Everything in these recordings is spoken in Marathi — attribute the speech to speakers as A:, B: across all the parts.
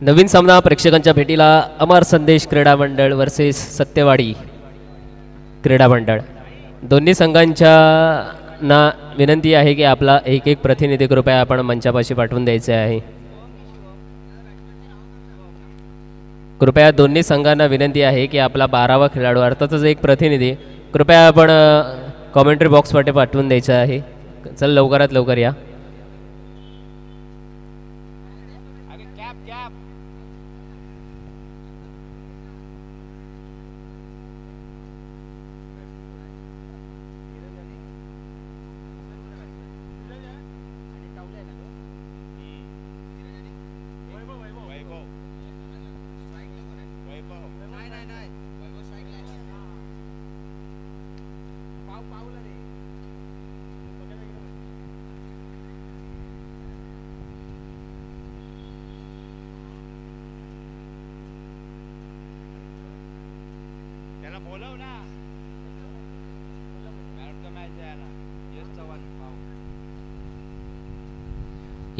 A: नवीन सामना प्रेक्षकांच्या भेटीला अमर संदेश क्रीडा मंडळ वर्सेस सत्यवाडी क्रीडा मंडळ. दोन्ही संघांच्या ना विनंती आहे की आपला एक एक प्रतिनिधी कृपया आपण मंचापाशी पाठवून द्यायचे आहे. कृपया दोन्ही संघांना विनंती आहे की आपला 12वा खेळाडू अर्थातच एक प्रतिनिधी कृपया आपण कॉमेंट्री बॉक्समध्ये पाठवून द्यायचा आहे. चल लवकरात लवकर या.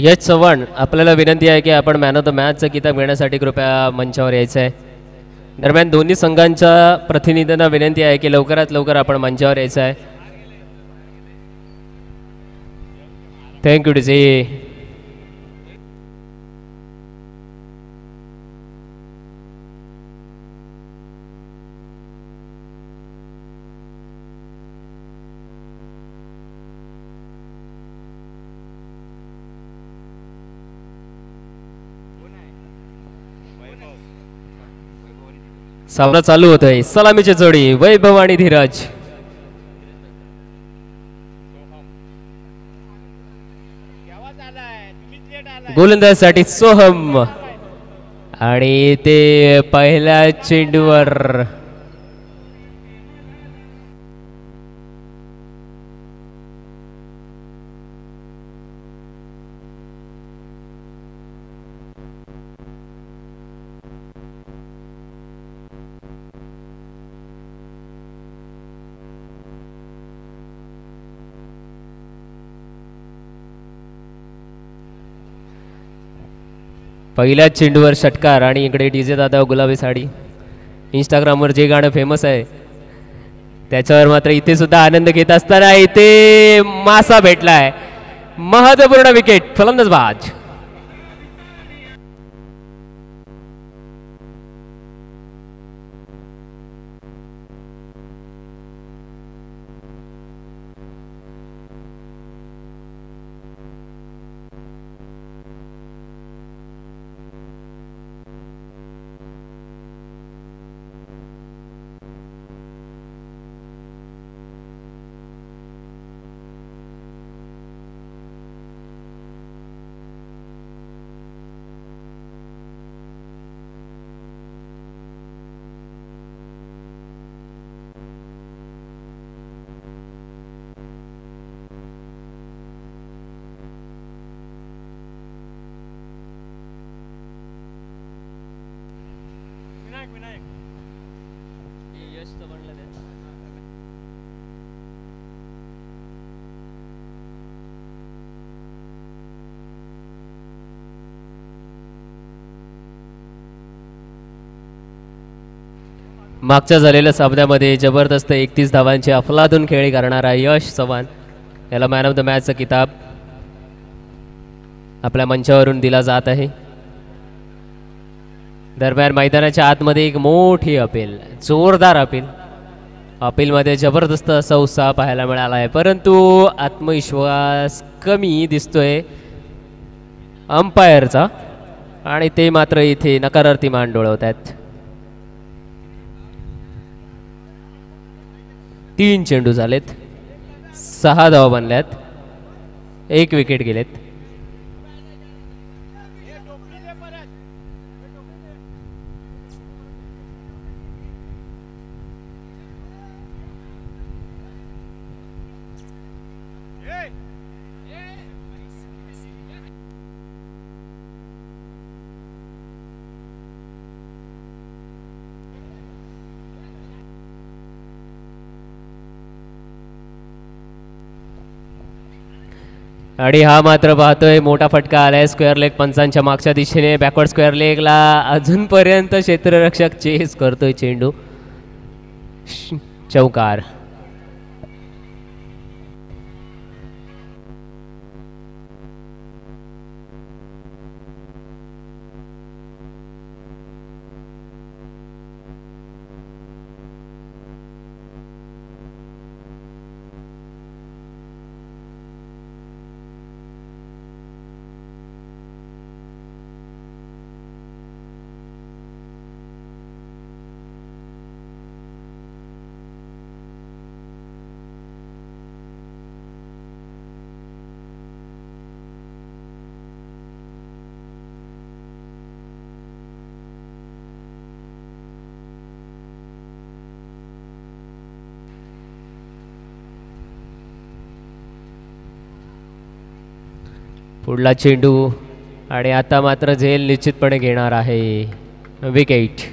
A: यश चव्हाण आपल्याला विनंती आहे की आपण मॅन ऑफ द मॅचचं किताब घेण्यासाठी कृपया मंचावर यायचं आहे. दरम्यान दोन्ही संघांच्या प्रतिनिधींना विनंती आहे की लवकरात लवकर आपण मंचावर यायचं आहे. Thank you DJ. सामना चालू होतोय. सलामीची जोडी वैभव आणि धीरज. गोलंदाजीसाठी सोहम आणि ते पहिल्या चेंडूवर पहिल्या चेंडूवर षटकार. आणि इकडे डीजे दादा गुलाबी साडी. इंस्टाग्रामवर जे गाणं फेमस आहे त्याच्यावर मात्र इथे सुद्धा आनंद घेत असताना इथे मासा भेटलाय. महत्वपूर्ण विकेट. फलंदाज मागच्या झालेल्या सामन्यामध्ये जबरदस्त 31 धावांची अफलातून खेळी करणारा यश चव्हाण याला मॅन ऑफ द मॅचचा किताब आपल्या मंचावरून दिला जात आहे. दरम्यान मैदानाच्या आतमध्ये एक मोठी अपील, जोरदार अपील. अपीलमध्ये जबरदस्त असा उत्साह पाहायला मिळाला आहे, परंतु आत्मविश्वास कमी दिसतोय अंपायरचा आणि ते मात्र इथे नकारार्थी मान डोळवत आहेत. 3 चेंडू झालेत, 6 धावा बनल्यात, 1 विकेट गेलेत. आणि हा मात्र पाहतोय मोठा फटका आलाय स्क्वेअर लेग पंचांच्या मागच्या दिशेने बॅकवर्ड स्क्वेअर लेगला अजूनपर्यंत क्षेत्ररक्षक चेस करतोय चेंडू चौकार. पुढला चेंडू आणि आता मात्र झेल निश्चितपणे घेणार आहे विकेट.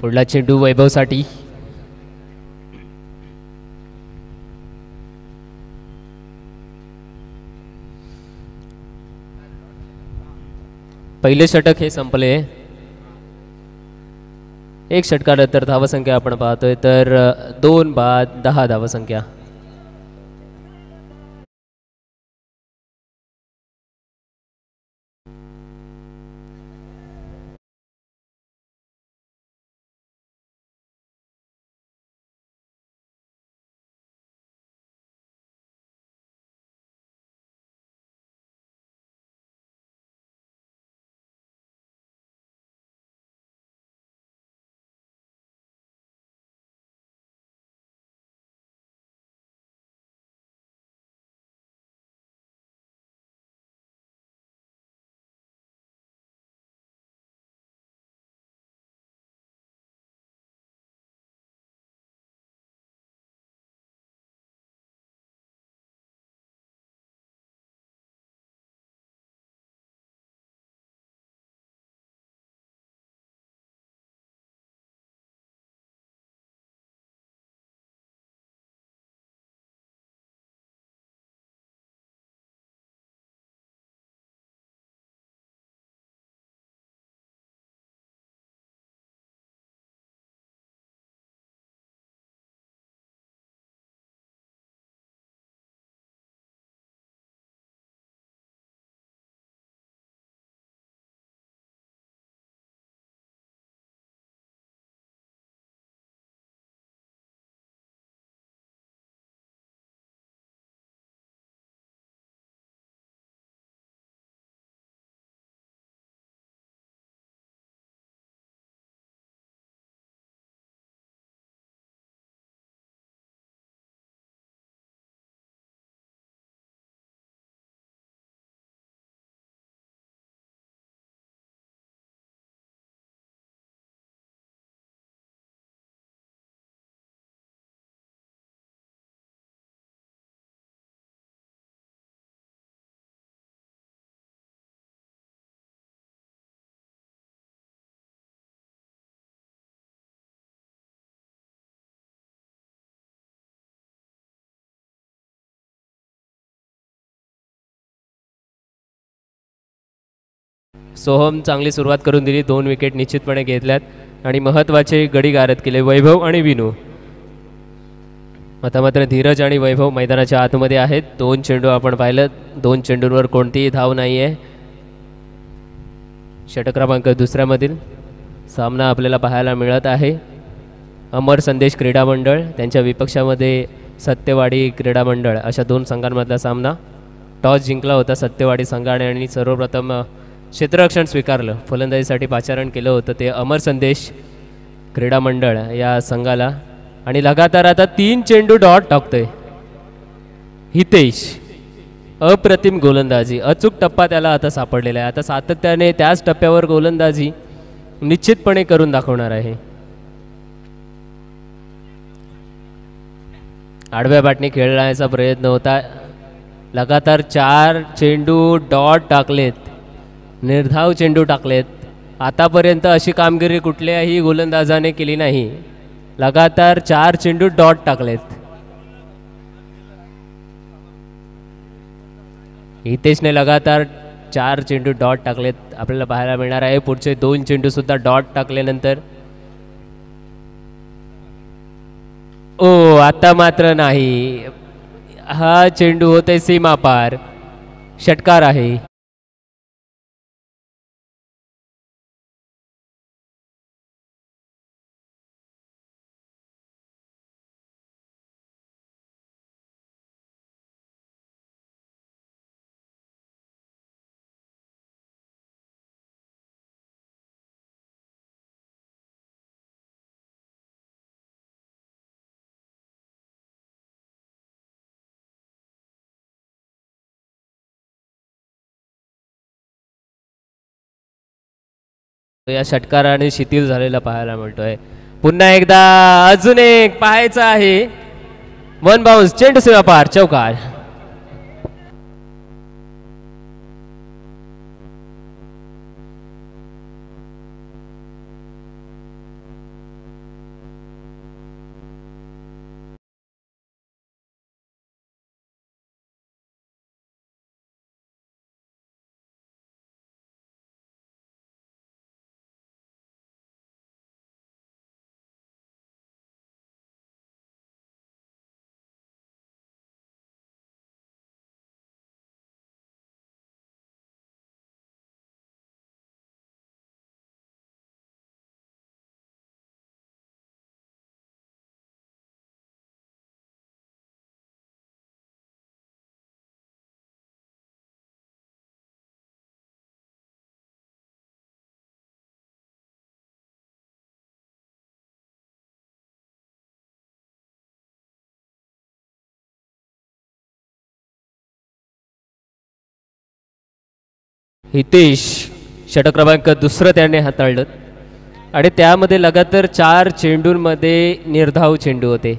A: पुढला चेंडू वैभवसाठी. पहिले षटक हे संपले. एक षटकानंतर धावसंख्या आपण पाहतोय तर 2 बाद 10 धावसंख्या. सोहम चांगली सुरुवात करून दिली, 2 विकेट निश्चितपणे घेतल्यात आणि महत्त्वाचे गडी गारद केले वैभव आणि विनू. आता मात्र धीरज आणि वैभव मैदानाच्या आतमध्ये आहेत. 2 चेंडू आपण पाहिलं, 2 चेंडूंवर कोणतीही धाव नाही आहे. षटक क्रमांक दुसऱ्यामधील सामना आपल्याला पाहायला मिळत आहे. अमर संदेश क्रीडा मंडळ त्यांच्या विपक्षामध्ये सत्यवाडी क्रीडा मंडळ अशा 2 संघांमधला सामना. टॉस जिंकला होता सत्यवाडी संघाने आणि सर्वप्रथम क्षेत्ररक्षण स्वीकारलं. फलंदाजीसाठी पाचारण केलं होतं ते अमर संदेश क्रीडा मंडळ या संघाला. आणि लगातार आता 3 चेंडू डॉट टाकतोय हितेश. अप्रतिम गोलंदाजी, अचूक टप्पा त्याला आता सापडलेला आहे. आता सातत्याने त्याच टप्प्यावर गोलंदाजी निश्चितपणे करून दाखवणार आहे. आडव्या बॅटने खेळण्याचा प्रयत्न होता. लगातार 4 चेंडू डॉट टाकलेत, निर्धाव चेंडू टाकलेत. आतापर्यंत अशी कामगिरी कुठल्याही गोलंदाजाने केली नाही. लगातार 4 चेंडू डॉट टाकलेत. हितेशने लगातार 4 चेंडू डॉट टाकलेत आपल्याला पाहायला मिळणार आहे. पुढचे 2 चेंडू सुद्धा डॉट टाकल्यानंतर आता मात्र नाही. हा चेंडू होते सीमा पार, षटकार आहे. या षटकाराने शिथिल झालेला पाहायला मिळतोय. पुन्हा एकदा अजून एक पाहायचं आहे. 1 बाउन्स, चेंडू सीमा पार, चौकार. हितेश षटक क्रमांक दुसरं त्याने हाताळलं आणि त्यामध्ये लगातार 4 चेंडूंमध्ये निर्धाव चेंडू होते.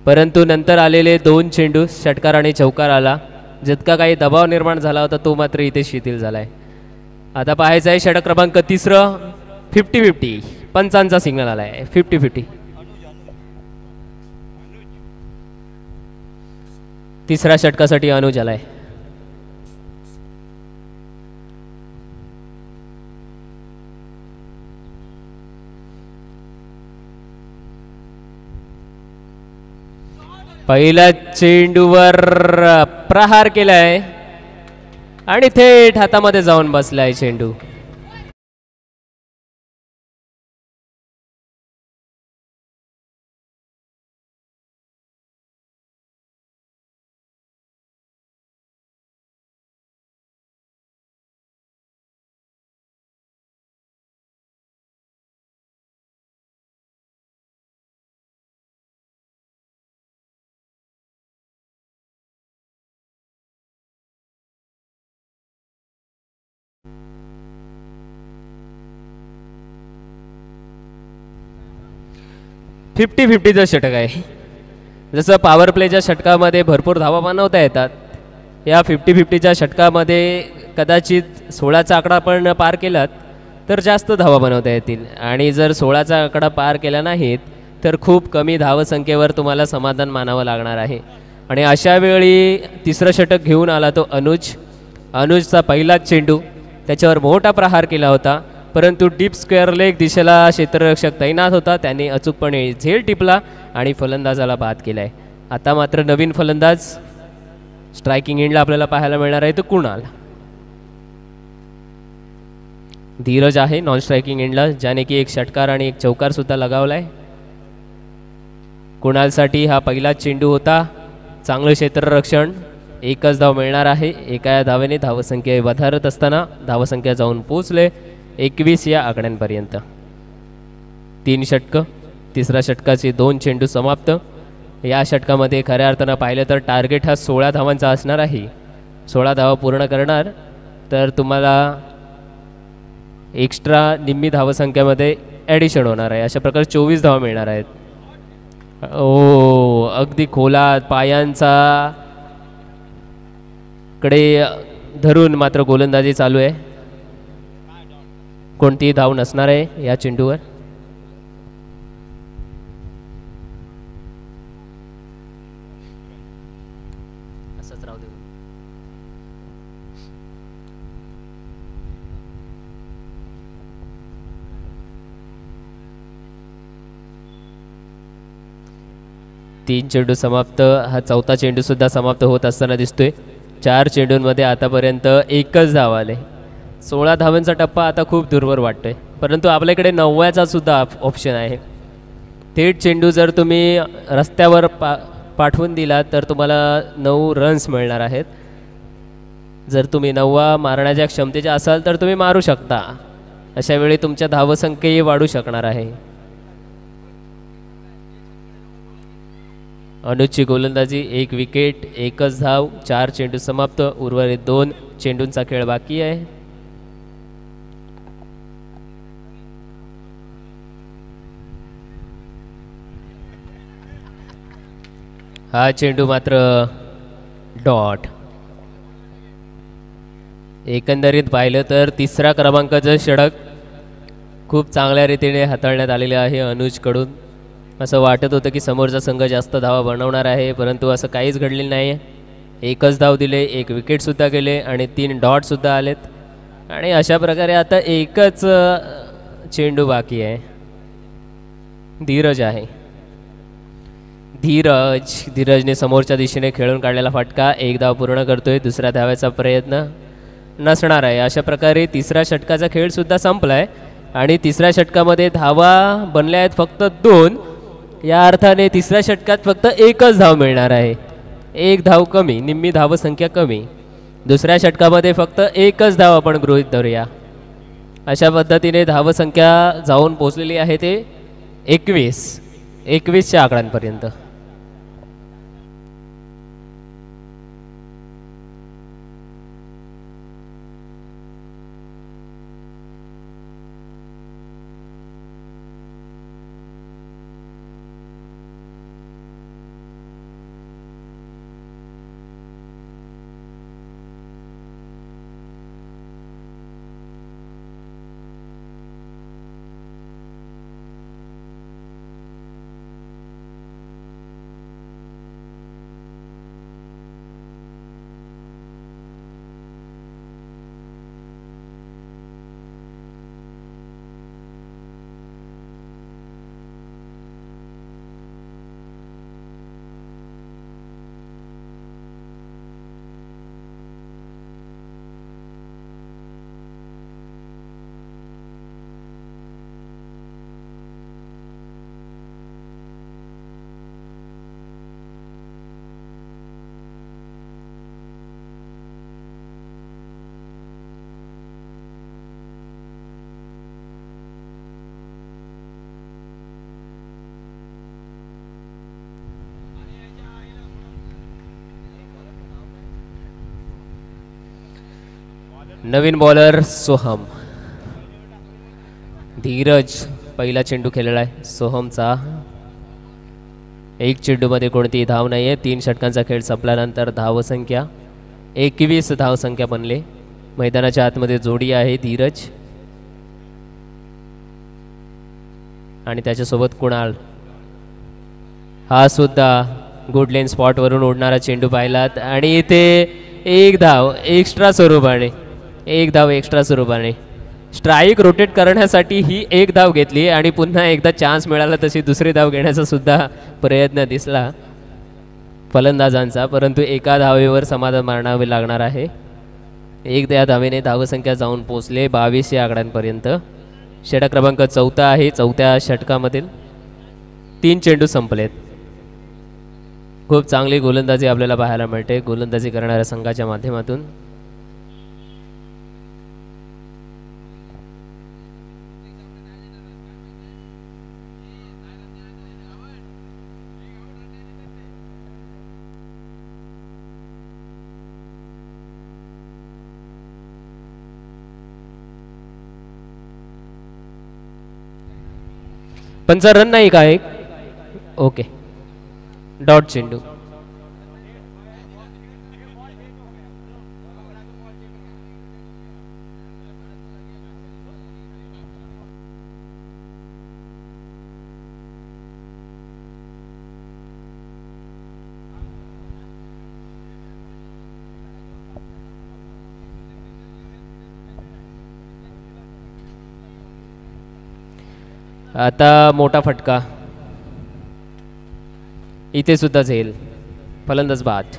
A: परंतु नंतर आलेले 2 चेंडू षटकार आणि चौकार आला. जितका काही दबाव निर्माण झाला होता तो मात्र इथे शिथिल झाला आहे. आता पाहायचं आहे षटक क्रमांक तिसरं. 50-50 पंचांचा सिग्नल आला आहे. 50-50 तिसऱ्या षटकासाठी अनुज आलाय. पहिल्या चेंडूवर प्रहार केलाय आणि थेट हातामध्ये जाऊन बसलाय चेंडू. फिफ्टी फिफ्टीचं षटक आहे. जसं पॉवर प्लेच्या षटकामध्ये भरपूर धावा बनवता येतात, या 50-50च्या षटकामध्ये कदाचित 16चा आकडा पण पार केलात तर जास्त धावा बनवता येतील, आणि जर 16चा आकडा पार केला नाहीत तर खूप कमी धावसंख्येवर तुम्हाला समाधान मानावं लागणार आहे. आणि अशा वेळी तिसरं षटक घेऊन आला तो अनुजचा पहिलाच चेंडू त्याच्यावर मोठा प्रहार केला होता, परंतु डीप स्क्वेअर लेग दिशेला क्षेत्ररक्षक तैनात होता, त्याने अचूकपणे झेल टिपला आणि फलंदाजाला बाद केला आहे. आता मात्र नवीन फलंदाज स्ट्रायकिंग एंडला आपल्याला पाहायला मिळणार आहे तो कुणाल. धीरज आहे नॉन स्ट्रायकिंग एंडला, ज्याने की एक षटकार आणि एक चौकार सुद्धा लगावलाय. कुणालसाठी हा पहिला चेंडू होता. चांगलं क्षेत्ररक्षण, एकच धाव मिळणार आहे. एका धावेने धावसंख्या वधारत असताना धावसंख्या जाऊन पोचले 21 या आकड्यांपर्यंत. 3 षटकं, तिसऱ्या षटकाचे 2 चेंडू समाप्त. या षटकामध्ये खऱ्या अर्थानं पाहिलं तर टार्गेट हा 16 धावांचा असणार आहे. 16 धावा पूर्ण करणार तर तुम्हाला एक्स्ट्रा निम्मी धावसंख्येमध्ये ॲडिशन होणार आहे. अशा प्रकारे 24 धावा मिळणार आहेत. ओ अगदी खोलात पायांचा कडे धरून मात्र गोलंदाजी चालू आहे. कोणतीही धाव नसणार आहे या चेंडूवर. असंच राहू दे. तीन चेंडू समाप्त. हा चौथा चेंडू सुद्धा समाप्त होत असताना दिसतोय. 4 चेंडूंमध्ये आतापर्यंत एकच धाव आले. 16 धावांचा टप्पा आता खूप दूरवर वाटतोय, परंतु आपल्याकडे 9व्याचा सुद्धा ऑप्शन आहे. थेट चेंडू जर तुम्ही रस्त्यावर पाठवून दिला तर तुम्हाला 9 रन्स मिळणार आहेत. जर तुम्ही 9वा मारण्याच्या क्षमतेचे असाल तर तुम्ही मारू शकता. अशा वेळी तुमच्या धावसंख्याही वाढू शकणार आहे. अनुजची गोलंदाजी, 1 विकेट, एकच धाव, 4 चेंडू समाप्त. उर्वरित 2 चेंडूंचा खेळ बाकी आहे. हा चेंडू मात्र डॉट. एकंदरीत पाहिलं तर 3रा क्रमांकाचं षटक खूप चांगल्या रीतीने हाताळण्यात आलेले आहे अनुजकडून. असं वाटत होतं की समोरचा संघ जास्त धावा बनवणार आहे, परंतु असं काहीच घडलेलं नाही आहे. एकच धाव दिले, 1 विकेटसुद्धा गेले आणि 3 डॉटसुद्धा आलेत. आणि अशा प्रकारे आता एकच चेंडू बाकी आहे. धीरज आहे. धीरजने समोरच्या दिशेने खेळून काढलेला फटका 1 धाव पूर्ण करतोय. दुसऱ्या धावाचा प्रयत्न नसणार आहे. अशा प्रकारे 3ऱ्या षटकाचा खेळसुद्धा संपला आहे आणि 3ऱ्या षटकामध्ये धावा बनल्या आहेत फक्त 2. या अर्थाने 3ऱ्या षटकात फक्त एकच धाव मिळणार आहे. 1 धाव कमी, निम्मी धावसंख्या कमी. दुसऱ्या षटकामध्ये फक्त एकच धाव आपण गृहीत धरूया. अशा पद्धतीने धावसंख्या जाऊन पोचलेली आहे ते 21च्या आकड्यांपर्यंत. नवीन बॉलर सोहम. धीरज पहिला चेंडू खेळलेला आहे सोहमचा. 1 चेंडूमध्ये कोणतीही धाव नाही आहे. 3 षटकांचा खेळ संपल्यानंतर धावसंख्या 21 धावसंख्या बनले. मैदानाच्या आतमध्ये जोडी आहे धीरज आणि त्याच्यासोबत कुणाल. हा सुद्धा गुड लेन स्पॉटवरून उडणारा चेंडू पाहिलात आणि इथे 1 धाव एक्स्ट्रा स्वरूपाने एक धाव एक्स्ट्रा स्वरूपाने. स्ट्राईक रोटेट करण्यासाठी ही एक धाव घेतली आणि पुन्हा एकदा चान्स मिळाला तशी दुसरी धाव घेण्याचा सुद्धा प्रयत्न दिसला फलंदाजांचा, परंतु एका धावेवर समाधान मानावे लागणार आहे. एक त्या धावेने धावसंख्या जाऊन पोचले 22 या आकड्यांपर्यंत. षटक क्रमांक 4 आहे. 4थ्या षटकामधील 3 चेंडू संपलेत. खूप चांगली गोलंदाजी आपल्याला पाहायला मिळते गोलंदाजी करणाऱ्या संघाच्या माध्यमातून. पंचा रन नाही का एक? ओके, डॉट चेंडू. आता मोठा फटका इथे सुद्धा झेल. फलंदाज बाद.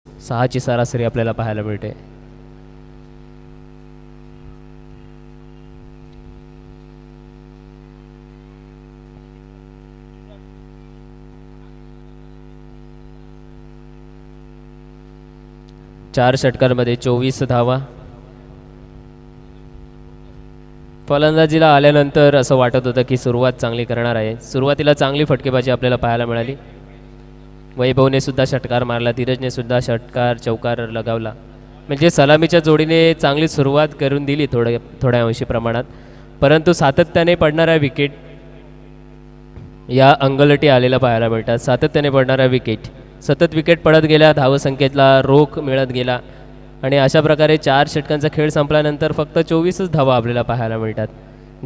A: सहाची सरासरी आपल्याला पाहायला मिळते. चार षटकांमध्ये 24 धावा. फलंदाजीला आल्यानंतर असं वाटत होतं की सुरुवात चांगली करणार आहे. सुरुवातीला चांगली फटकेबाजी आपल्याला पाहायला मिळाली. वैभवने सुद्धा षटकार मारला, धीरजने सुद्धा षटकार चौकार लगावला. म्हणजे सलामीच्या जोडीने चांगली सुरुवात करून दिली थोड्या अंशी प्रमाणात, परंतु सातत्याने पडणाऱ्या विकेट या अंगलटी आलेल्या पाहायला मिळतात. सातत्याने पडणाऱ्या विकेट, सतत विकेट पडत गेल्या, धावसंख्येतला रोख मिळत गेला आणि अशा प्रकारे 4 षटकांचा खेळ संपल्यानंतर फक्त 24च धावा आपल्याला पाहायला मिळतात.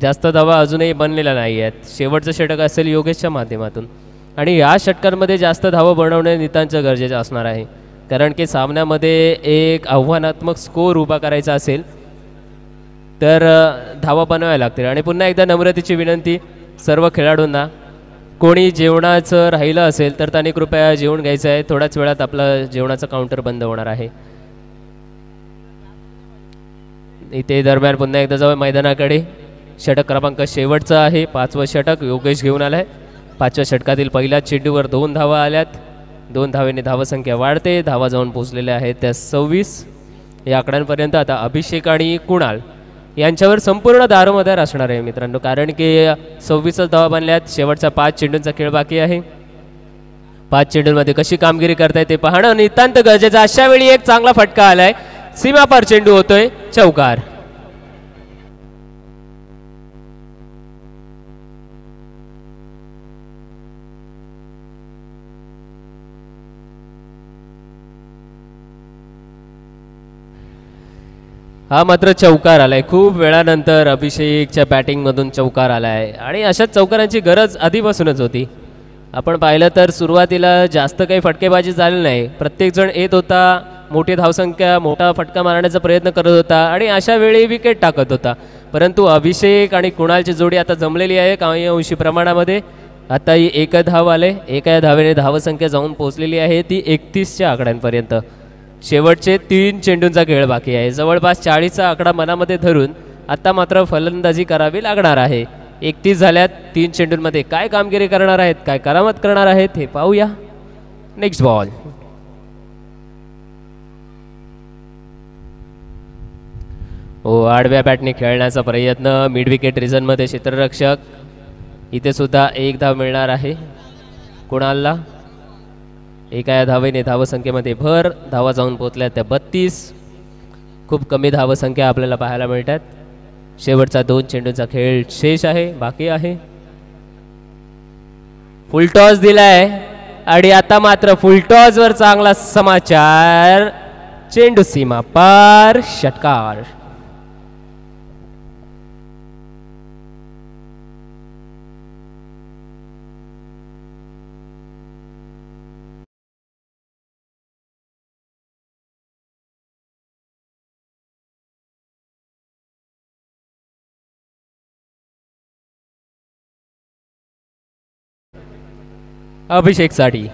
A: जास्त धावा अजूनही बनलेल्या नाही आहेत. शेवटचं षटक असेल योगेशच्या माध्यमातून आणि या षटकांमध्ये जास्त धावा बनवणे नितांत गरजेचं असणार आहे. कारण की सामन्यामध्ये एक आव्हानात्मक स्कोर उभा करायचा असेल तर धावा बनवाव्या लागतील. आणि पुन्हा एकदा नम्रतेची विनंती सर्व खेळाडूंना, कोणी जेवणाचं राहिलं असेल तर त्यांनी कृपया जेवण घ्यायचं आहे. थोड्याच वेळात आपलं जेवणाचं काउंटर बंद होणार आहे. इथे दरम्यान पुन्हा एकदा जाऊया मैदानाकडे. षटक क्रमांक शेवटचा आहे, 5वं षटक योगेश घेऊन आलाय. 5व्या षटकातील पहिल्याच चेंडूवर 2 धावा आल्यात. 2 धावेने धावसंख्या वाढते. धावा जाऊन पोहोचलेल्या आहेत त्या 26 या आकड्यांपर्यंत. आता अभिषेक आणि कुणाल यांच्यावर संपूर्ण दारोमदार असणार आहे मित्रांनो, कारण की 26च धावा बनल्यात. शेवटचा 5 चेंडूंचा खेळ बाकी आहे. 5 चेंडूंमध्ये कशी कामगिरी करताय ते पाहणं नितांत गरजेचं. अशा वेळी एक चांगला फटका आलाय, सीमापार चेंडू होतोय, चौकार. हा मात्र चौकार आलाय. खूप वेळानंतर अभिषेकच्या बॅटिंगमधून चौकार आलाय आणि अशाच चौकारांची गरज आधीपासूनच होती. आपण पाहिलं तर सुरुवातीला जास्त काही फटकेबाजी झाली नाही. प्रत्येकजण येत होता, मोठी धावसंख्या, मोठा फटका मारण्याचा प्रयत्न करत होता आणि अशा वेळी विकेट टाकत होता. परंतु अभिषेक आणि कुणालची जोडी आता जमलेली आहे काही अंशी प्रमाणामध्ये. आता ही एक धाव आले, एका धावेने धावसंख्या जाऊन पोहोचलेली आहे ती 31च्या आकड्यांपर्यंत. शेवटचे 3 चेंडूंचा खेळ बाकी आहे. जवळपास 40चा आकडा मनामध्ये धरून आता मात्र फलंदाजी करावी लागणार आहे. 31 झाल्यात. 3 चेंडूंमध्ये काय कामगिरी करणार आहेत, काय करामत करणार आहेत हे पाहूया. Next ball. हो, आडव्या बॅटने खेळण्याचा प्रयत्न. मिड विकेट रिझनमध्ये क्षेत्ररक्षक. इथे सुद्धा एक धाव मिळणार आहे कुणालला. एका धावेने धावसंख्येमध्ये भर. धावा जाऊन पोहोचल्या त्या 32. खूप कमी धावसंख्या आपल्याला पाहायला मिळतात. शेवटचा 2 चेंडूंचा खेळ शेष आहे, बाकी आहे. फुलटॉस दिलाय आणि आता मात्र फुलटॉसवर चांगला समाचार. चेंडू सीमा पार, षटकार. अभिषेकसाठी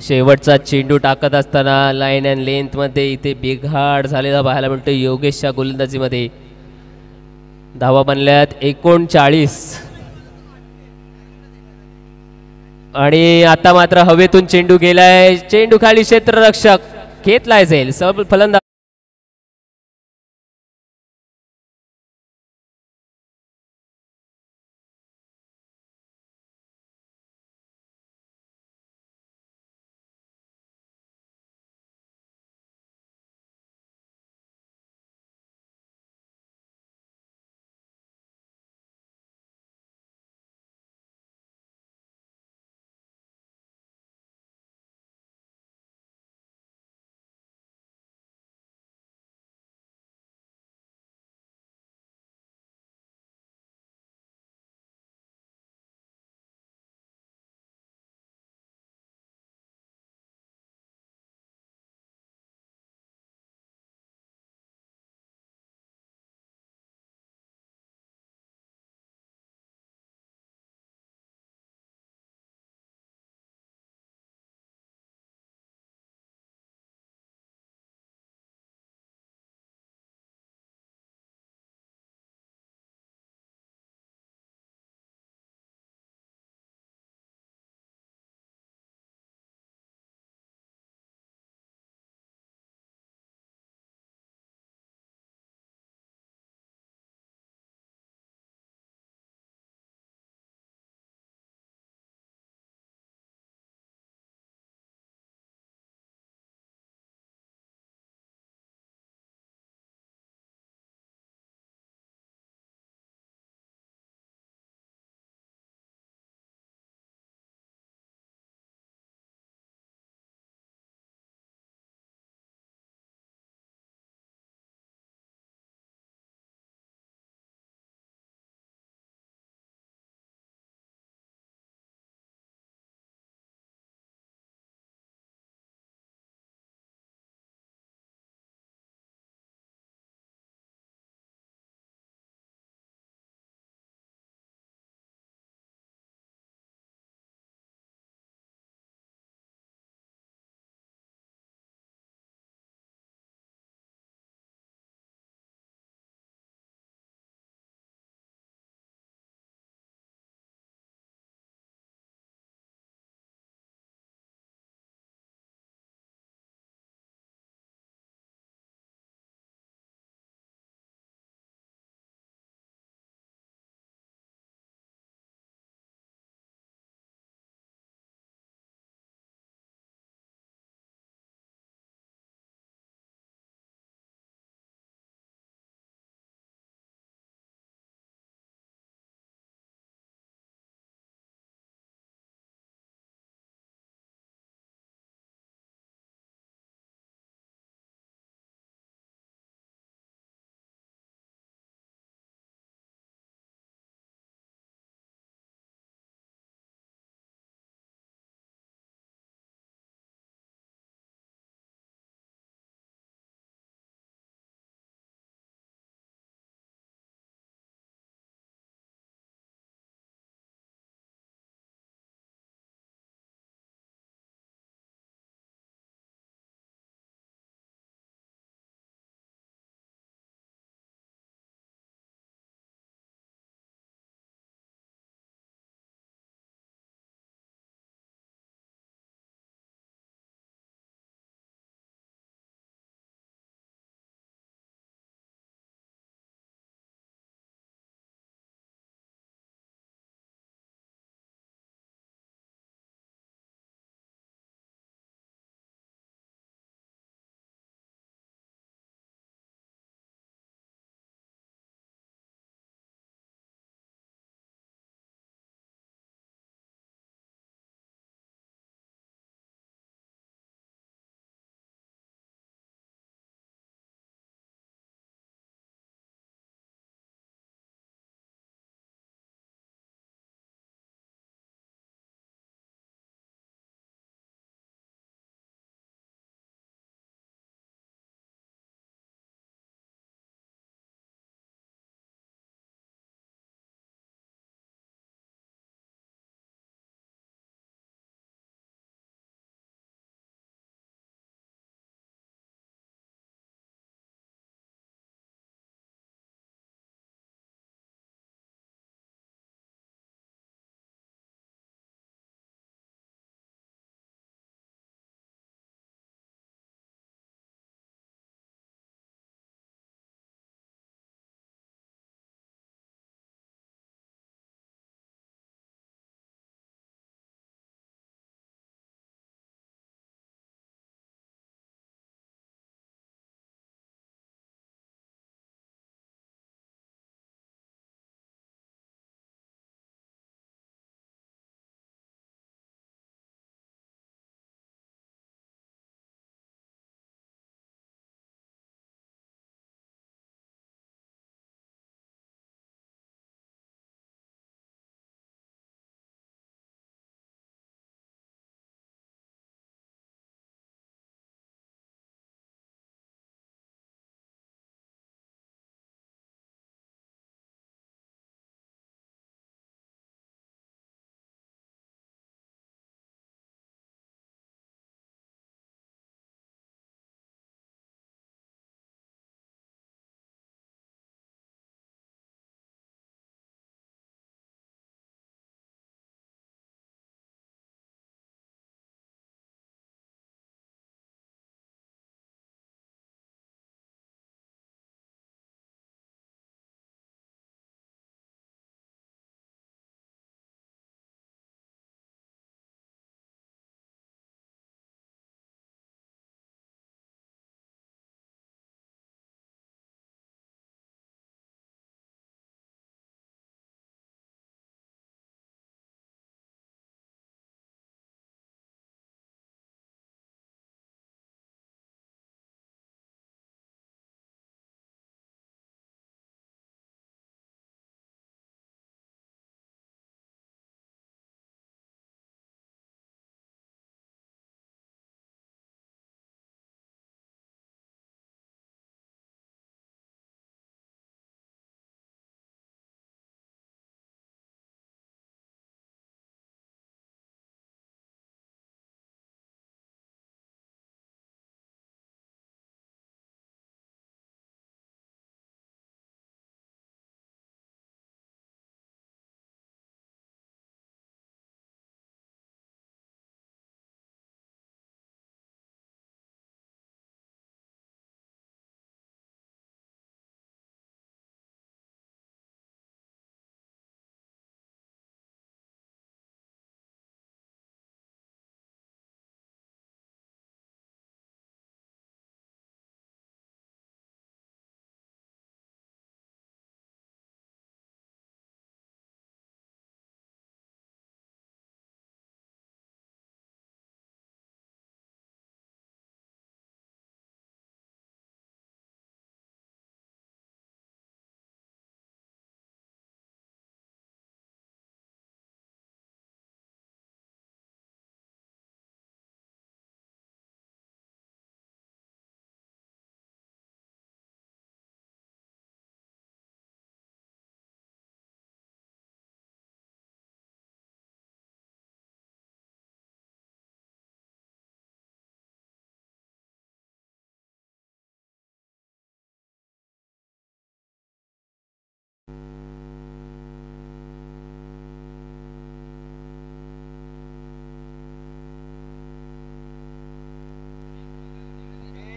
A: शेवटचा चेंडू टाकत असताना लाईन अँड लेंथ मध्ये इथे बिघाड झालेला पाहायला मिळतो योगेशच्या गोलंदाजीमध्ये. धावा बनल्यात 39 आणि आता मात्र हवेतून चेंडू गेलाय. चेंडू खाली क्षेत्ररक्षक घेतलाय जाईल. सब फलंदाज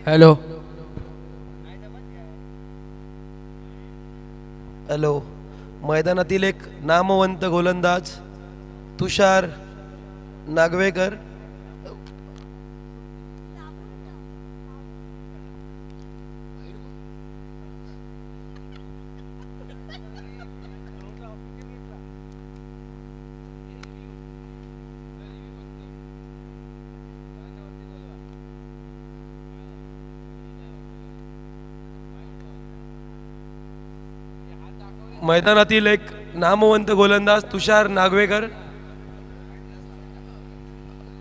B: हॅलो हॅलो. मैदानातील एक नामवंत गोलंदाज तुषार नागवेकर. मैदानातील एक नामवंत गोलंदाज तुषार नागवेकर.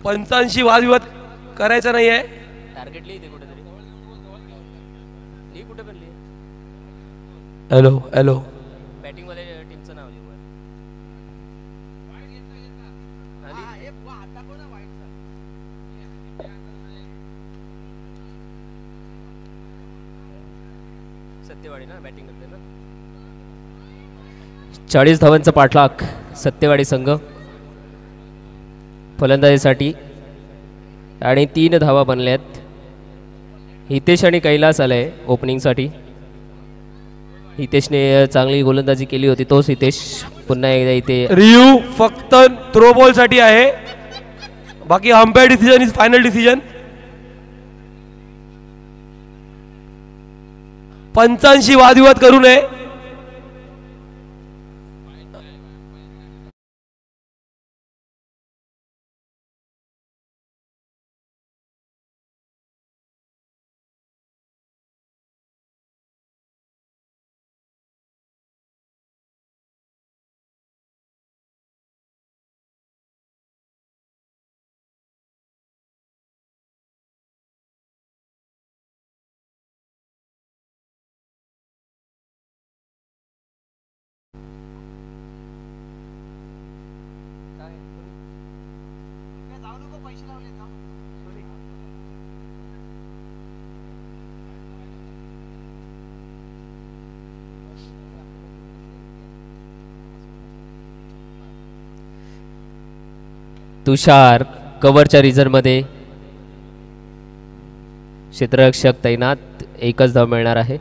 B: 85 वादविवाद करायचा नाहीये.
A: टार्गेट लिहिते कुठेतरी, कुठे पण लिहि.
B: Hello hello.
A: बॅटिंग वाले टीमचं नाव लिहि. सत्यवाडी ना बॅटिंग करते ना. 40 धावांचा पाठलाग सत्यवाडी संघ फलंदाजीसाठी आणि 3 धावा बनल्यात. हितेश आणि कैलास आलाय ओपनिंगसाठी. हितेशने चांगली गोलंदाजी केली होती. तोच हितेश पुन्हा एकदा इथे.
B: रिव्ह्यू फक्त थ्रो बॉल साठी आहे. बाकी umpire decision is final decision. 85 वादविवाद करू नये.
A: तुषार कव्हरच्या रिझनमध्ये क्षेत्ररक्षक तैनात. 1च धाव मिळणार आहे.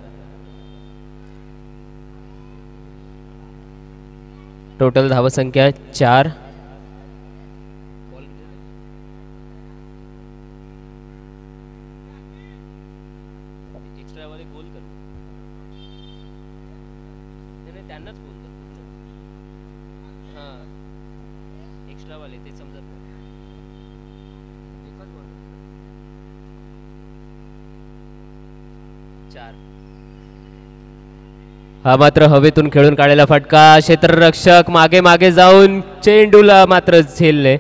A: टोटल धावसंख्या 4. हा मात्र हवेतून खेळून काढलेला फटका. क्षेत्ररक्षक मागे मागे जाऊन चेंडूला मात्र झेलले.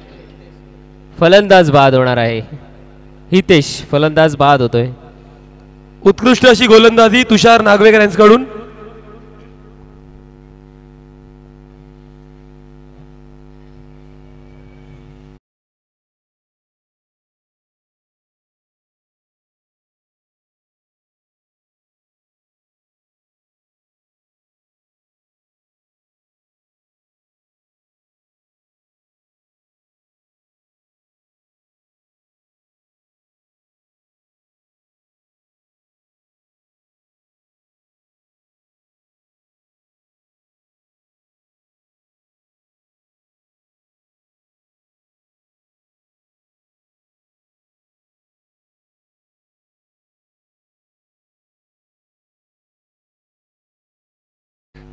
A: फलंदाज बाद होणार आहे. हितेश फलंदाज बाद होतोय.
B: उत्कृष्ट अशी गोलंदाजी तुषार नागवेकर यांच्याकडून.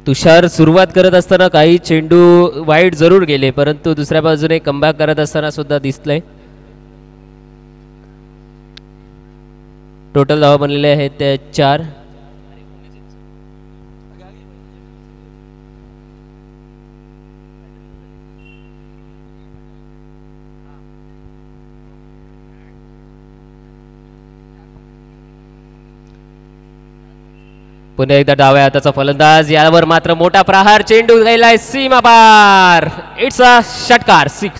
A: तुषार सुरुवात करत असताना काही चेंडू वाईट जरूर गेले, परंतु दुसऱ्या बाजूने कमबॅक करत असताना सुद्धा दिसलंय. टोटल धावा बनलेले आहेत ते 4. पुन्हा एकदा डाव्या हाताचा फलंदाज. यावर मात्र मोठा प्रहार. चेंडू गेलाय सीमा पार. इट्स अ षटकार. 6.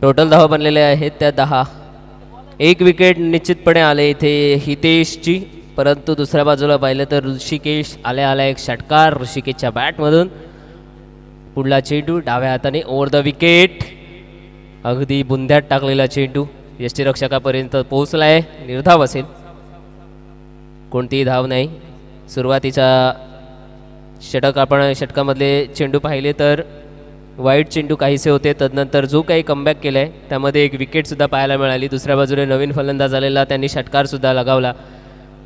A: टोटल 10 बनलेले आहेत, त्या 10 एक विकेट निश्चितपणे आले इथे हितेशची, परंतु दुसऱ्या बाजूला पाहिलं तर ऋषिकेश आल्या एक षटकार ऋषिकेशच्या बॅटमधून. पुढला चेंडू डाव्या हाताने ओव्हर द विकेट, अगदी बुंद्यात टाकलेला चेंडू यष्टीरक्षकापर्यंत पोहोचलाय, निर्धाव असेल, कोणतीही धाव नाही. सुरुवातीच्या षटकामधले चेंडू पाहिले तर वाईट चेंडू काहीसे होते, तदनंतर जो काही कमबॅक केलाय त्यामध्ये एक विकेटसुद्धा पाहायला मिळाली. दुसऱ्या बाजूने नवीन फलंदाज आलेला, त्यांनी षटकारसुद्धा लगावला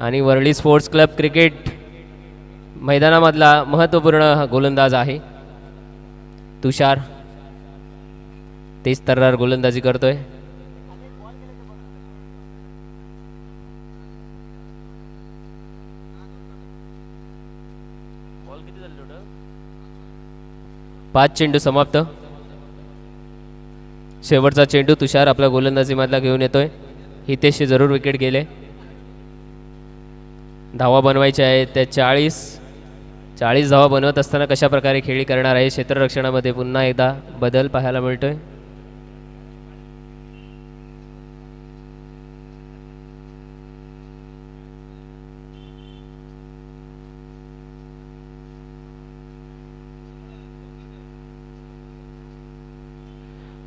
A: आणि वरळी स्पोर्ट्स क्लब क्रिकेट मैदानामधला महत्त्वपूर्ण गोलंदाज आहे तुषार, तेच तर्रार गोलंदाजी करतोय. पाच चेंडू समाप्त. शेवटचा चेंडू तुषार आपल्या गोलंदाजीमधला घेऊन येतोय. हितेशची जरूर विकेट गेले. धावा बनवायच्या आहेत त्या 40 धावा बनवत असताना कशा प्रकारे खेळी करणार आहे. क्षेत्ररक्षणामध्ये पुन्हा एकदा बदल पाहायला मिळतोय.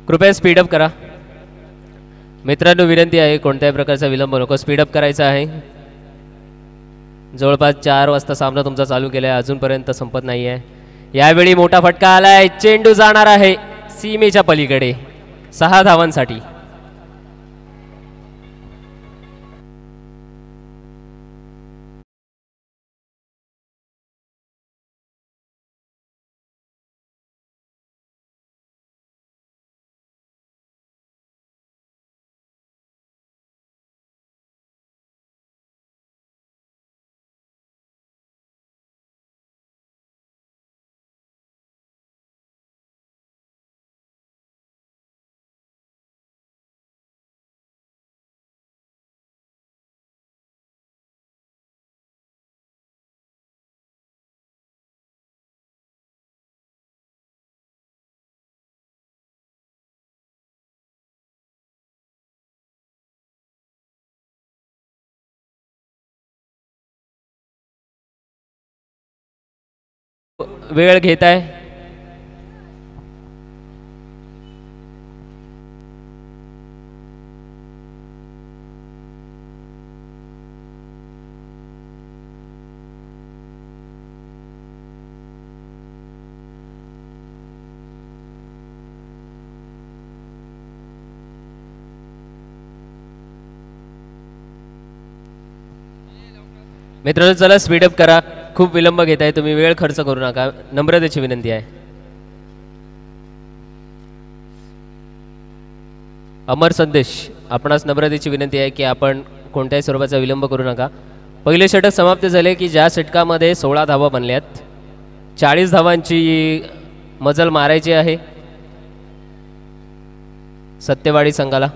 A: कृपया स्पीडअप करा मित्रांनो, विनंती आहे कोणत्याही प्रकारचा विलंब नको, स्पीडअप करायचा आहे. जवळपास 4 वाजता सामना तुमचा चालू केला आहे, अजूनपर्यंत संपत नाही आहे. यावेळी मोठा फटका आलाय, चेंडू जाणार आहे सीमेच्या पलीकडे 6 धावांसाठी. वेळ घेत आहे. मित्रांनो चला स्पीडअप करा, खूप विलंब घेत आहे तुम्ही, वेळ खर्च करू नका, नम्रतेची विनंती आहे. अमर संदेश, आपणास नम्रतेची विनंती आहे की आपण कोणत्याही स्वरूपाचा विलंब करू नका. पहिले षटक समाप्त झाले की ज्या षटकामध्ये 16 धावा बनल्यात, 40 धावांची मजल मारायची आहे सत्यवाडी संघाला.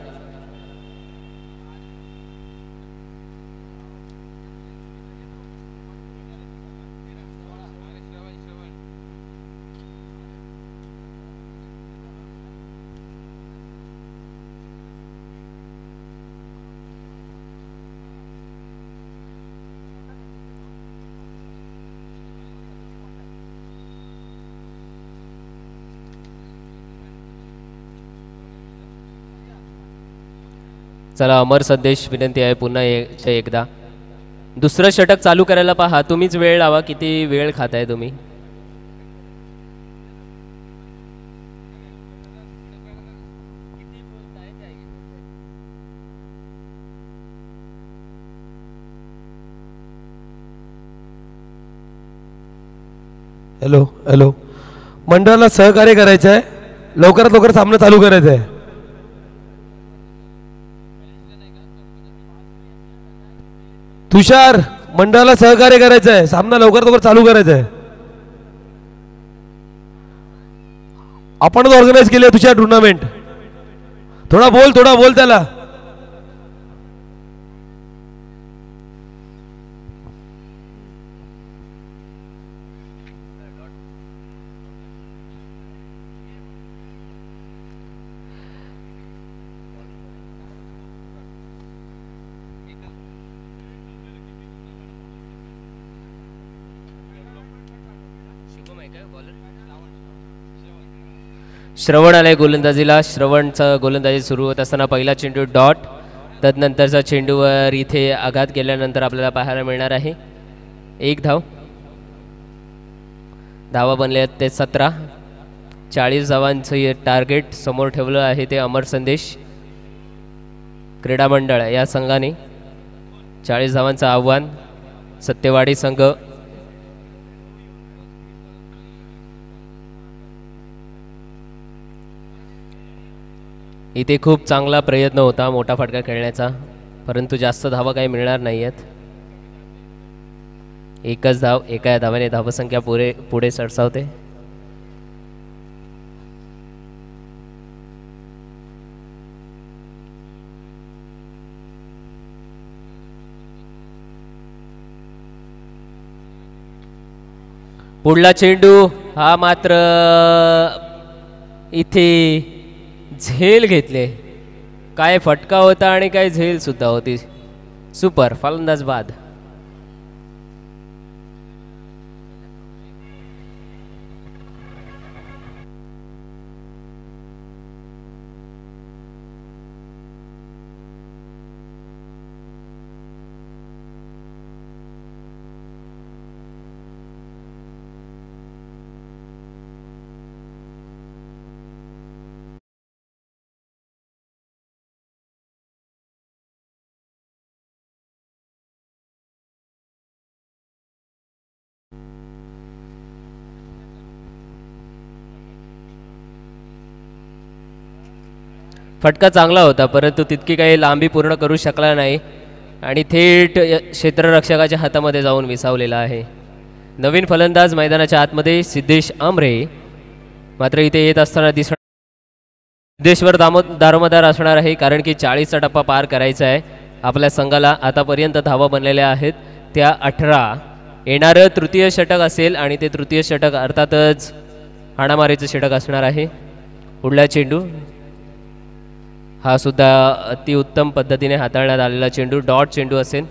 A: चला अमर संदेश, विनंती आहे पुन्हा एकदा दुसरं षटक चालू करायला पहा. तुम्हीच वेळ लावा, किती वेळ खाताय तुम्ही.
B: हॅलो हॅलो, मंडळाला सहकार्य करायचं आहे, लवकरात लवकर सामना चालू करायचा आहे. तुषार, मंडळाला सहकार्य करायचं आहे, सामना लवकर लवकर चालू करायचा आहे. आपणच ऑर्गनाइज केली तुषार टुर्नामेंट. थोडा बोल त्याला.
A: श्रवण आलाय गोलंदाजीला. श्रवणचा गोलंदाजी सुरू होत असताना पहिला चेंडू डॉट. तदनंतरचा चेंडूवर इथे आघात केल्यानंतर आपल्याला पाहायला मिळणार आहे 1 धाव. धावा बनले आहेत ते 17. 40 धावांचं टार्गेट समोर ठेवलं आहे ते अमर संदेश क्रीडा मंडळ या संघाने. 40 धावांचं आव्हान सत्यवाडी संघ. इथे खूप चांगला प्रयत्न होता मोठा फटका खेळण्याचा, परंतु जास्त धावा काही मिळणार नाही आहेत. एकच धाव, एका धावाने धावसंख्या पुढे सरसावते. पुढला चेंडू हा मात्र इथे झेल घेतले. काय फटका होता आणि काय झेल सुद्धा होती. सुपर फलंदाज बाद. फटका चांगला होता, परंतु तितकी काही लांबी पूर्ण करू शकला नाही आणि थेट क्षेत्ररक्षकाच्या हातामध्ये जाऊन विसावलेला आहे. नवीन फलंदाज मैदानाच्या आतमध्ये सिद्धेश आमरे. मात्र इथे येत असताना सिद्धेश्वर दारोमदार असणार आहे, कारण की 40चा टप्पा पार करायचा आहे आपल्या संघाला. आतापर्यंत धावा बनलेल्या आहेत त्या 18. येणारं तृतीय षटक असेल आणि ते तृतीय षटक अर्थातच हाणामारीचं षटक असणार आहे. पुढला चेंडू हा सुद्धा अतिउत्तम पद्धतीने हाताळण्यात आलेला चेंडू डॉट चेंडू असेल.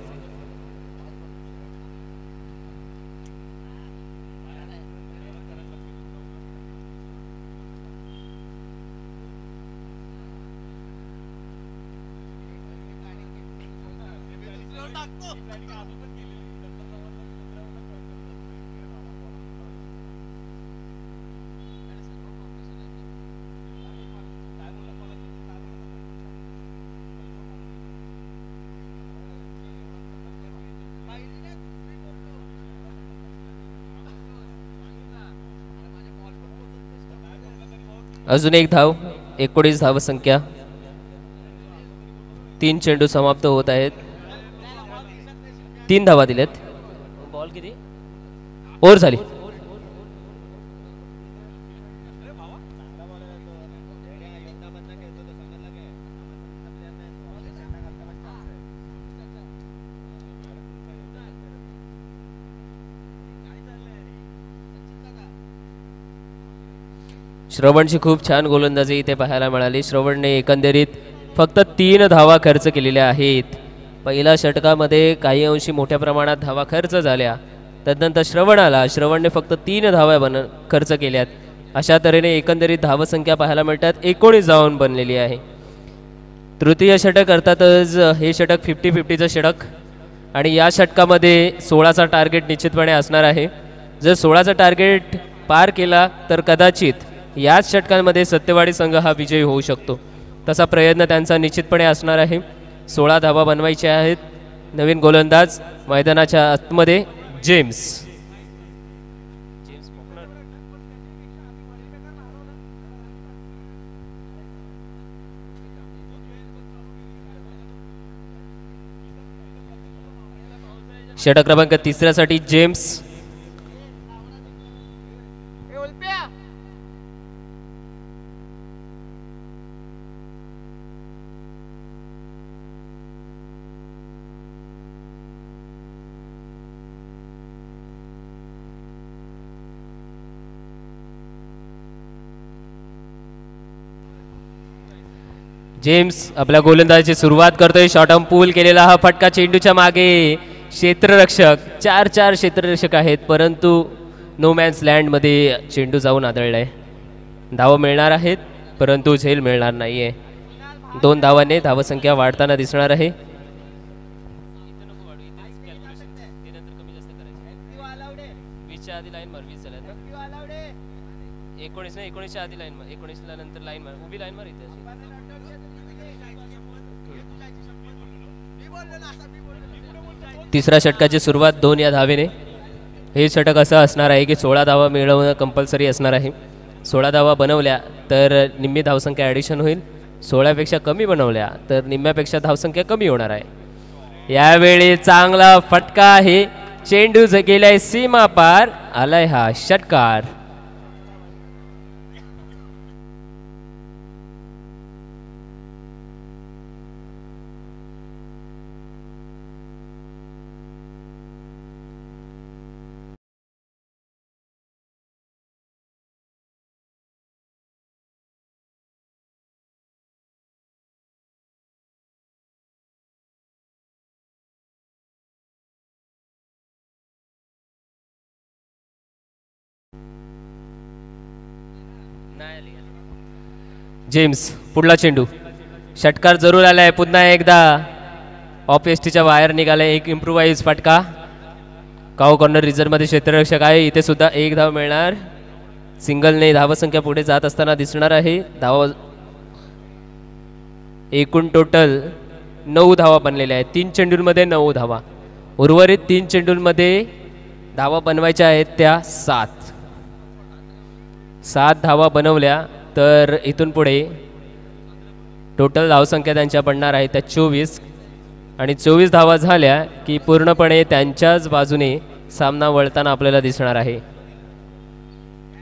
A: अजून एक धाव. 19 धावसंख्या. 3 चेंडू समाप्त होत आहेत. 3 धावा दिल्यात. बॉल किती ओव्हर झाली. श्रवणची खूप छान गोलंदाजी इथे पाहायला मिळाली. श्रवणने एकंदरीत फक्त 3 धावा खर्च केलेल्या आहेत. पहिल्या षटकामध्ये काही अंशी मोठ्या प्रमाणात धावा खर्च झाल्या. तदनंतर श्रवणने फक्त 3 धावा खर्च केल्यात. अशा तऱ्हेने एकंदरीत धावसंख्या पाहायला मिळतात 19 धावांनी बनलेली आहे. तृतीय षटक अर्थातच हे षटक 50-50चं षटक आणि या षटकामध्ये 16चा टार्गेट निश्चितपणे असणार आहे. जर 16चा टार्गेट पार केला तर कदाचित याच षटकांमध्ये सत्यवाडी संघ हा विजयी होऊ शकतो. तसा प्रयत्न त्यांचा निश्चितपणे असणार आहे. 16 धावा बनवायच्या आहेत. नवीन गोलंदाज मैदानाच्या आतमध्ये जेम्स. षटक क्रमांक 3साठी जेम्स. जेम्स आपल्या गोलंदाजीची सुरुवात करतोय. शॉर्ट आर्म पूल केलेला हा फटका चेंडूच्या मागे. क्षेत्ररक्षक 4 क्षेत्ररक्षक आहेत, परंतु नो मॅन्स लँडमध्ये चेंडू जाऊन आदळलाय. धावा मिळणार आहेत परंतु झेल मिळणार नाही आहे. 2 धावांनी धावसंख्या वाढताना दिसणार आहे. 19 आधी लाईन 19 नंतर लाईन उभी लाईन मार इथे. 3ऱ्या षटकाची सुरुवात 2 या धावेने. हे षटक असं असणार आहे की 16 धावा मिळवणं कंपल्सरी असणार आहे. 16 धावा बनवल्या तर निम्मी धावसंख्या ॲडिशन होईल. 16पेक्षा कमी बनवल्या तर निम्म्यापेक्षा धावसंख्या कमी होणार आहे. यावेळी चांगला फटका आहे. चेंडू गेलाय सीमा पार. आलाय हा षटकार. जेम्स पुढला चेंडू. षटकार जरूर आलाय. पुन्हा एकदा ऑफ एसटीच्या बाहेर निघालाय. एक इम्प्रुवाइज फटका. काऊ कॉर्नर रिझर्वमध्ये क्षेत्ररक्षक आहे. इथे सुद्धा 1 धाव मिळणार. सिंगलने धावसंख्या पुढे जात असताना दिसणार आहे. धावा एकूण टोटल 9 धावा बनलेल्या आहेत. 3 चेंडूंमध्ये 9 धावा. उर्वरित 3 चेंडूंमध्ये धावा बनवायच्या आहेत त्या 7 धावा बनवल्या तर इथून पुढे टोटल धावसंख्या त्यांच्या बनणार आहे त्या 24. आणि 24 धावा झाल्या की पूर्णपणे त्यांच्याच बाजूने सामना वळताना आपल्याला दिसणार आहे.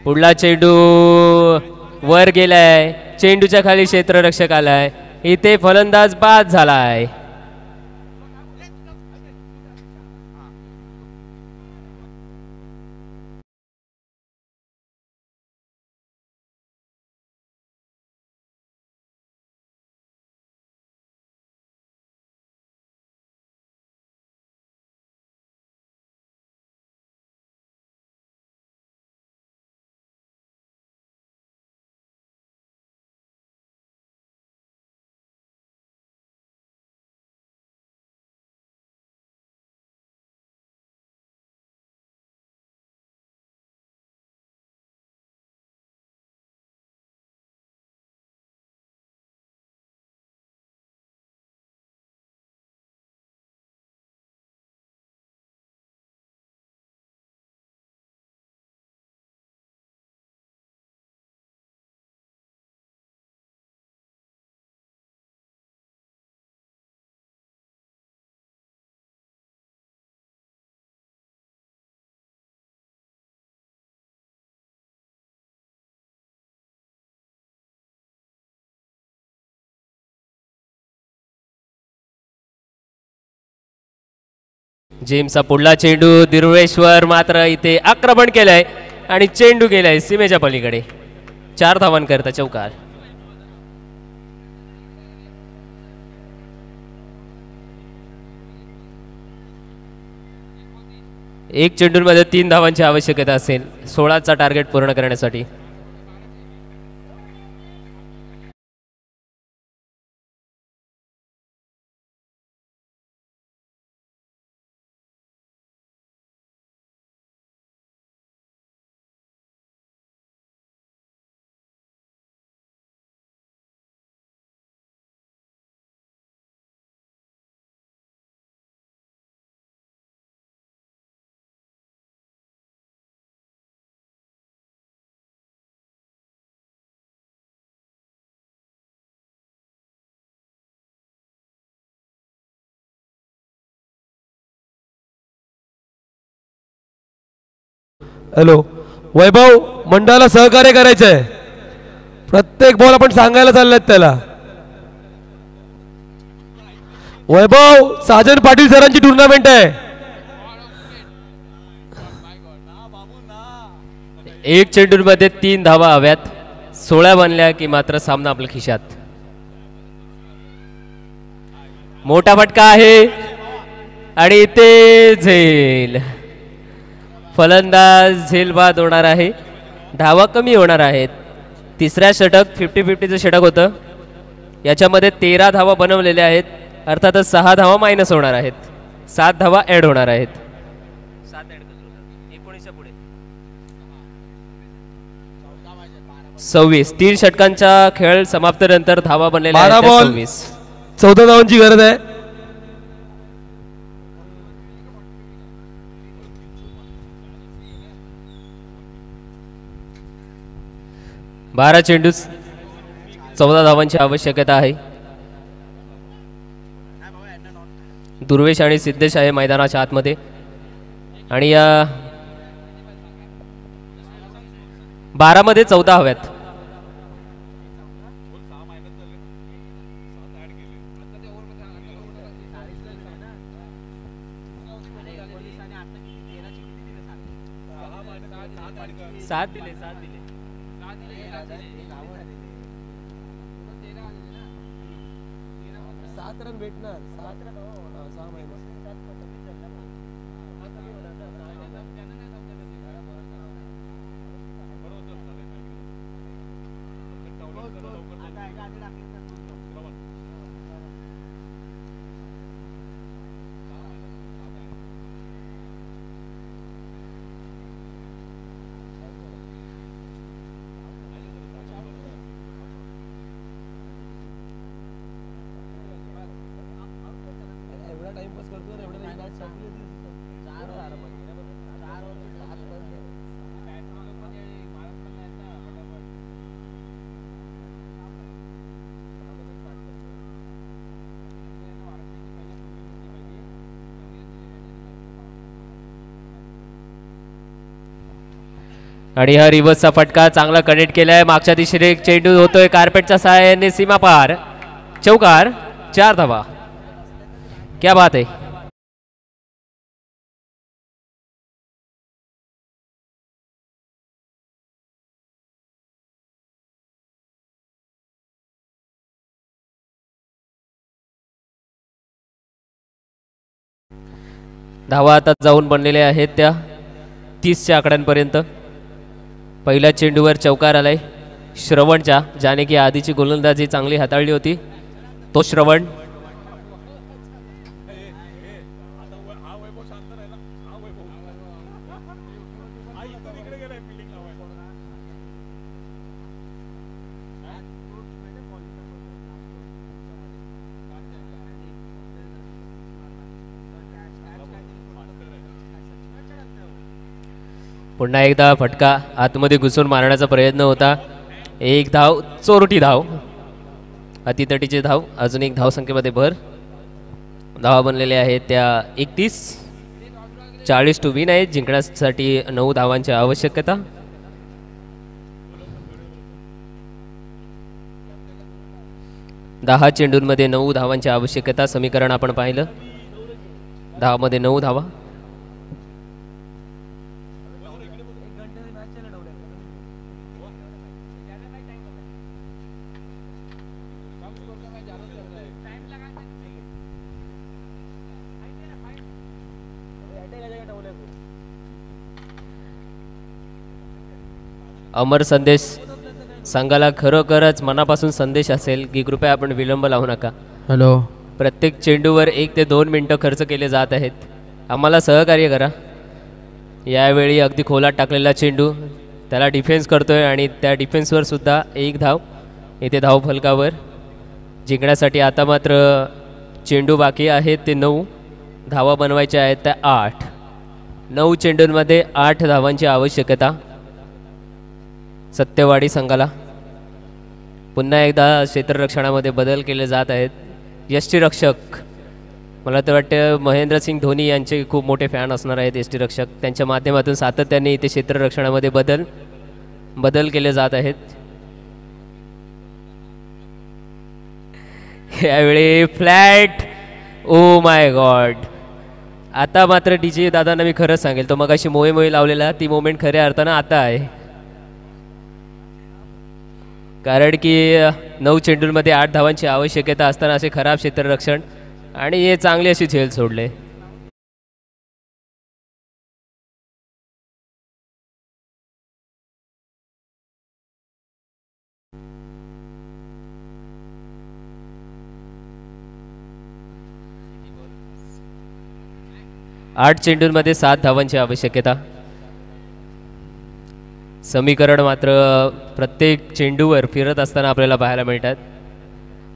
A: पुढला चेंडू वर गेलाय. चेंडूच्या खाली क्षेत्ररक्षक आलाय. इथे फलंदाज बाद झालाय. जेम्सचा पुढला चेंडू दिरुळेश्वर मात्र इथे आक्रमण केलंय आणि चेंडू गेलाय सीमेच्या पलीकडे. 4 धावांकरता चौकार. एक चेंडूंमध्ये 3 धावांची आवश्यकता असेल 16चा टार्गेट पूर्ण करण्यासाठी.
B: हॅलो वैभव, मंडळाला सहकार्य करायचं आहे. प्रत्येक बॉल आपण सांगायला चाललाय त्याला. वैभव, साजन पाटील सरांची टुर्नामेंट आहे.
A: एक चेंडूमध्ये 3 धावा हव्यात. 16 बनल्या की मात्र सामना आपल्या खिशात. मोठा फटका आहे आणि ते झेल. फलंदाज झेलबाद होणार आहे. धावा कमी होणार आहेत. तिसऱ्या षटक 50-50चं षटक होतं. याच्यामध्ये 13 धावा बनवलेल्या आहेत. अर्थातच 6 धावा मायनस होणार आहेत. 7 धावा ॲड होणार आहेत. 26 3 षटकांचा खेळ समाप्त नंतर धावा बनलेल्या आहेत 26.
B: 14 धावांची गरज आहे.
A: बारा चेंडू 14 धावांची आवश्यकता आहे. दुर्वेश आणि सिद्धेश आहे मैदानाच्या आतमध्ये आणि या 12 मध्ये 14 हव्यात. सात दिले
B: 7 रन भेटणार. 7 रन 6 महिने.
A: आणि हा रिव्हर्सचा फटका चांगला कनेक्ट केलाय. मागच्या दिशेने एक चेंडू होतोय कार्पेटच्या सहाय्याने सीमा पार. चौकार 4 धावा. क्या बात आहे. धावा आता जाऊन बनलेल्या आहेत त्या 30च्या आकड्यांपर्यंत. पहिल्या चेंडूवर चौकार आलाय श्रवणच्या, ज्याने की आधीची गोलंदाजी चांगली हाताळली होती. तो श्रवण पुन्हा एकदा फटका आतमध्ये घुसून मारण्याचा प्रयत्न होता. एक धाव, चोरटी धाव, अतितटीची धाव. अजून एक धावसंख्येमध्ये भर. धावा बनलेल्या आहेत त्या 31. 40 टू विन आहेत. जिंकण्यासाठी 9 धावांची आवश्यकता. दहा चेंडूंमध्ये 9 धावांची आवश्यकता. समीकरण आपण पाहिलं. 10 मध्ये 9 धावा. अमर संदेश संघाला खरोखरच मनापासून संदेश असेल की कृपया आपण विलंब लावू नका.
B: हॅलो.
A: प्रत्येक चेंडूवर 1 ते 2 मिनिटं खर्च केले जात आहेत. आम्हाला सहकार्य करा. यावेळी अगदी खोलात टाकलेला चेंडू, त्याला डिफेन्स करतोय आणि त्या डिफेन्सवर सुद्धा 1 धाव इथे धावफलकावर. जिंकण्यासाठी आता मात्र चेंडू बाकी आहेत ते 9. धावा बनवायच्या आहेत त्या 8. 9 चेंडूंमध्ये 8 धावांची आवश्यकता सत्यवाडी संघाला. पुन्हा एकदा क्षेत्ररक्षणामध्ये बदल केले जात आहेत. यष्टीरक्षक, मला तर वाटतं महेंद्रसिंग धोनी यांचे खूप मोठे फॅन असणार आहेत यष्टीरक्षक. त्यांच्या माध्यमातून सातत्याने इथे क्षेत्ररक्षणामध्ये बदल केले जात आहेत. यावेळी फ्लॅट. Oh my God. आता मात्र DJ दादांना मी खरंच सांगेल, तो मगाशी मोहे लावलेला ती मोमेंट खऱ्या अर्थानं आता आहे. कारण की 9 चेंडूंमध्ये 8 धावांची आवश्यकता असताना असे खराब क्षेत्ररक्षण आणि हे चांगली अशी झेल सोडले. आठ चेंडूंमध्ये 7 धावांची आवश्यकता. समीकरण मात्र प्रत्येक चेंडूवर फिरत असताना आपल्याला पाहायला मिळतात.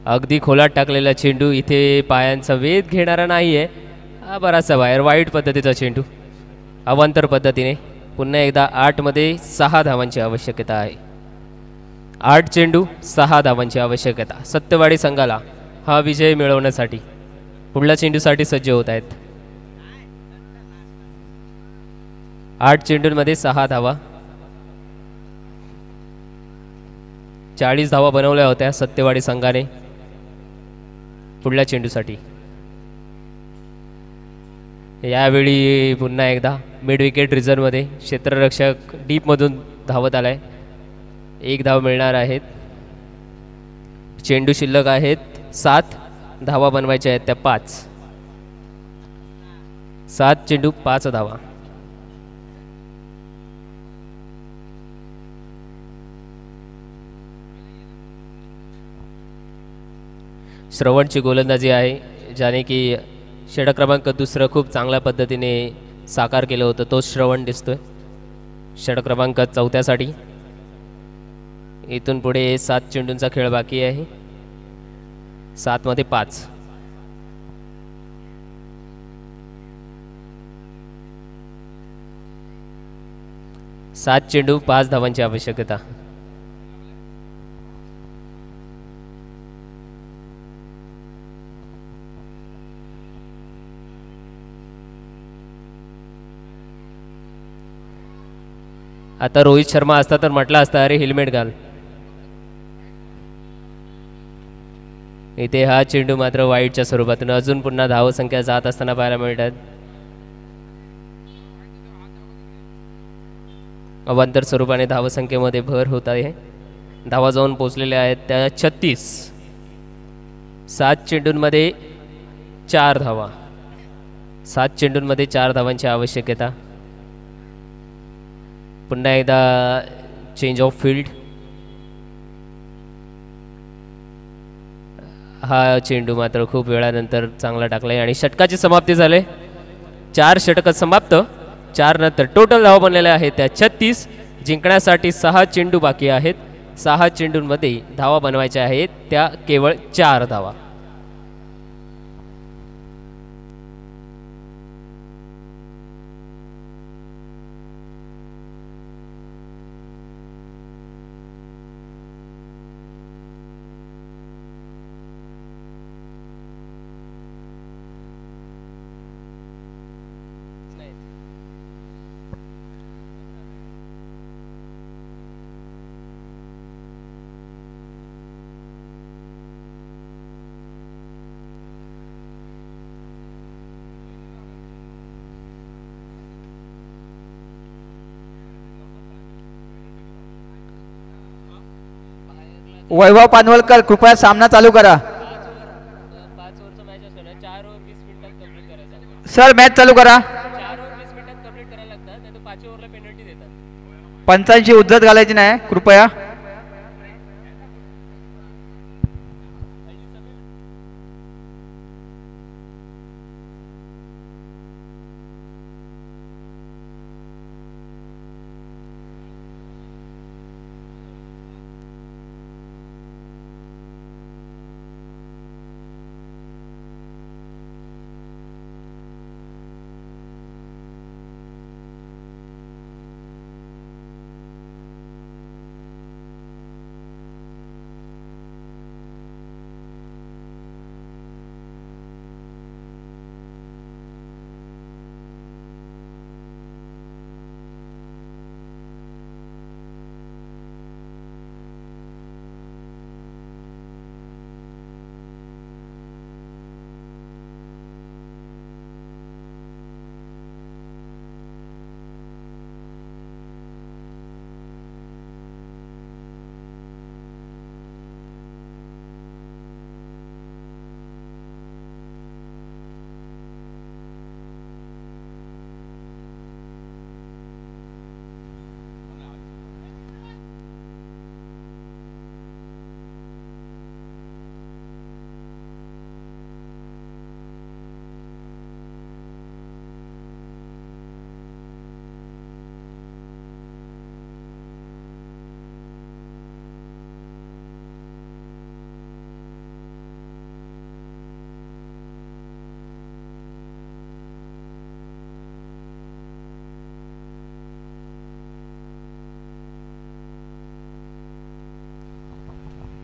A: अगदी खोलात टाकलेला चेंडू इथे पायांचा वेध घेणारा नाही आहे. हा बराचसा बाहेर वाईट पद्धतीचा चेंडू अवांतर पद्धतीने. पुन्हा एकदा 8मध्ये 6 धावांची आवश्यकता आहे. 8 चेंडू 6 धावांची आवश्यकता. सत्यवाडी संघाला हा विजय मिळवण्यासाठी पुढल्या चेंडूसाठी सज्ज होत आहेत. 8 चेंडूंमध्ये 6 धावा. 40 धावा बनवल्या होत्या सत्यवाडी संघाने पुढल्या चेंडूसाठी. यावेळी पुन्हा एकदा मिड विकेट रिझर्वमध्ये क्षेत्ररक्षक डीपमधून धावत आलाय. 1 धाव मिळणार आहेत. चेंडू शिल्लक आहेत 7. धावा बनवायच्या आहेत त्या 5. 7 चेंडू 5 धावा. श्रवणची गोलंदाजी आहे, ज्याने की षटक क्रमांक 2 खूप चांगल्या पद्धतीने साकार केलं होतं. तोच श्रवण दिसतोय षटक क्रमांक 4साठी. इथून पुढे 7 चेंडूंचा खेळ बाकी आहे. 7 मध्ये 5. सात चेंडू 5 धावांची आवश्यकता. आता रोहित शर्मा असता तर म्हटलं असता अरे हेल्मेट घाल. इथे हा चेंडू मात्र वाईटच्या स्वरूपातून अजून पुन्हा धावसंख्या जात असताना पाहायला मिळतात. अवांतर स्वरूपाने धावसंख्येमध्ये भर होत आहे. धावा जाऊन पोचलेल्या आहेत त्या 36. 7 चेंडूंमध्ये 4 धावा. 7 चेंडूंमध्ये 4 धावांची आवश्यकता. पुन्हा एकदा चेंज ऑफ फील्ड. हा चेंडू मात्र खूप वेळानंतर चांगला टाकलाय आणि षटकाची समाप्ती झाली. 4 षटक समाप्त. 4 नंतर टोटल धावा बनलेल्या आहेत त्या 36. जिंकण्यासाठी 6 चेंडू बाकी आहेत. 6 चेंडूंमध्ये धावा बनवायच्या आहेत त्या केवळ 4 धावा.
C: वैभव पानवलकर कृपया सामना चालू करा. सर मॅच चालू करा. 5 उद्धत घालायची नाही कृपया.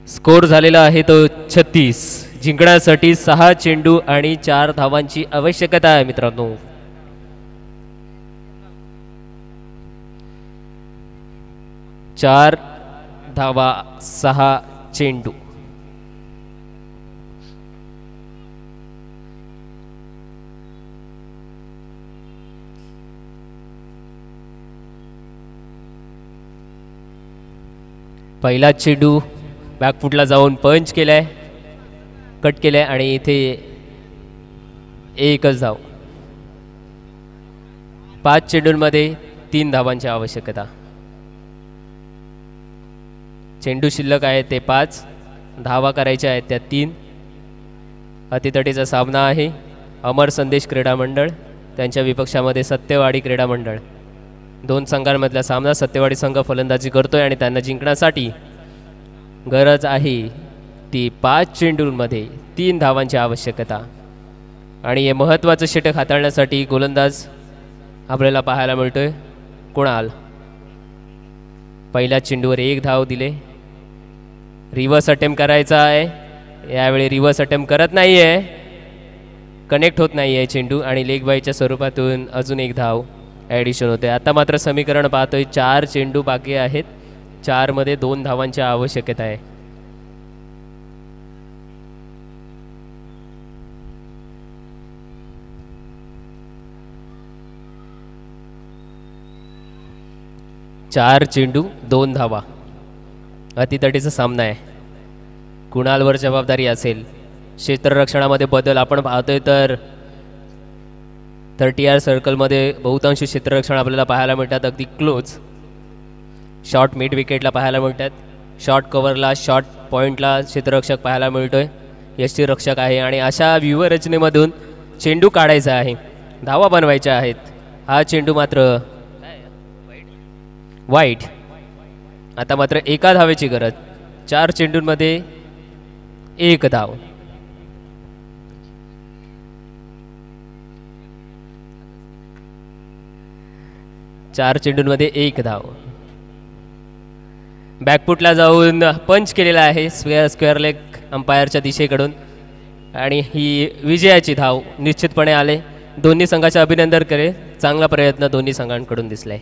A: स्कोर झालेला आहे तो 36. जिंकण्यासाठी 6 चेंडू आणि 4 धावांची आवश्यकता आहे मित्रांनो. चार धावा 6 चेंडू. पहिला चेंडू बॅकफुटला जाऊन पंच केलाय, कट केलाय आणि इथे एकच धाव. 5 चेंडूंमध्ये 3 धावांची आवश्यकता. चेंडू शिल्लक आहे ते 5, धावा करायच्या आहेत त्या 3. अतितटीचा सामना आहे. अमर संदेश क्रीडा मंडळ त्यांच्या विपक्षामध्ये सत्यवाडी क्रीडा मंडळ. 2 संघांमधला सामना. सत्यवाडी संघ फलंदाजी करतोय आणि त्यांना जिंकण्यासाठी गरज आहे ती 5 चेंडूंमध्ये 3 धावांची आवश्यकता. आणि हे महत्त्वाचं षटक हाताळण्यासाठी गोलंदाज आपल्याला पाहायला मिळतोय कुणाल. पहिल्या चेंडूवर 1 धाव दिले. रिव्हर्स अटेम्प्ट करायचा आहे. यावेळी रिव्हर्स अटेम्प्ट करत नाही आहे, कनेक्ट होत नाही आहे चेंडू आणि लेग बायच्या स्वरूपातून अजून 1 धाव ॲडिशन होते. आता मात्र समीकरण पाहतोय 4 चेंडू बाकी आहेत. 4 मध्ये 2 धावांची आवश्यकता आहे. चार चेंडू 2 धावा. अतितटीचा सामना आहे. कुणालवर जबाबदारी असेल. क्षेत्ररक्षणामध्ये बदल आपण पाहतोय तर 30R सर्कलमध्ये बहुतांश क्षेत्ररक्षण आपल्याला पाहायला मिळतात अगदी क्लोज. शॉर्ट मिड विकेटला पाहायला मिळतात. शॉर्ट कव्हरला, शॉर्ट पॉईंटला क्षेत्ररक्षक पाहायला मिळतोय. यष्टीरक्षक आहे आणि अशा व्यूहरचनेमधून चेंडू काढायचा आहे, धावा बनवायच्या आहेत. हा चेंडू मात्र वाईट. आता मात्र 1 धावेची गरज. 4 चेंडूंमध्ये 1 धाव. चार चेंडूंमध्ये 1 धाव. बॅकफुटला जाऊन पंच केलेला आहे स्क्वेअर लेग अंपायरच्या दिशेकडून आणि ही विजयाची धाव निश्चितपणे आले. दोन्ही संघाचे अभिनंदन करे. चांगला प्रयत्न दोन्ही संघांकडून दिसलाय.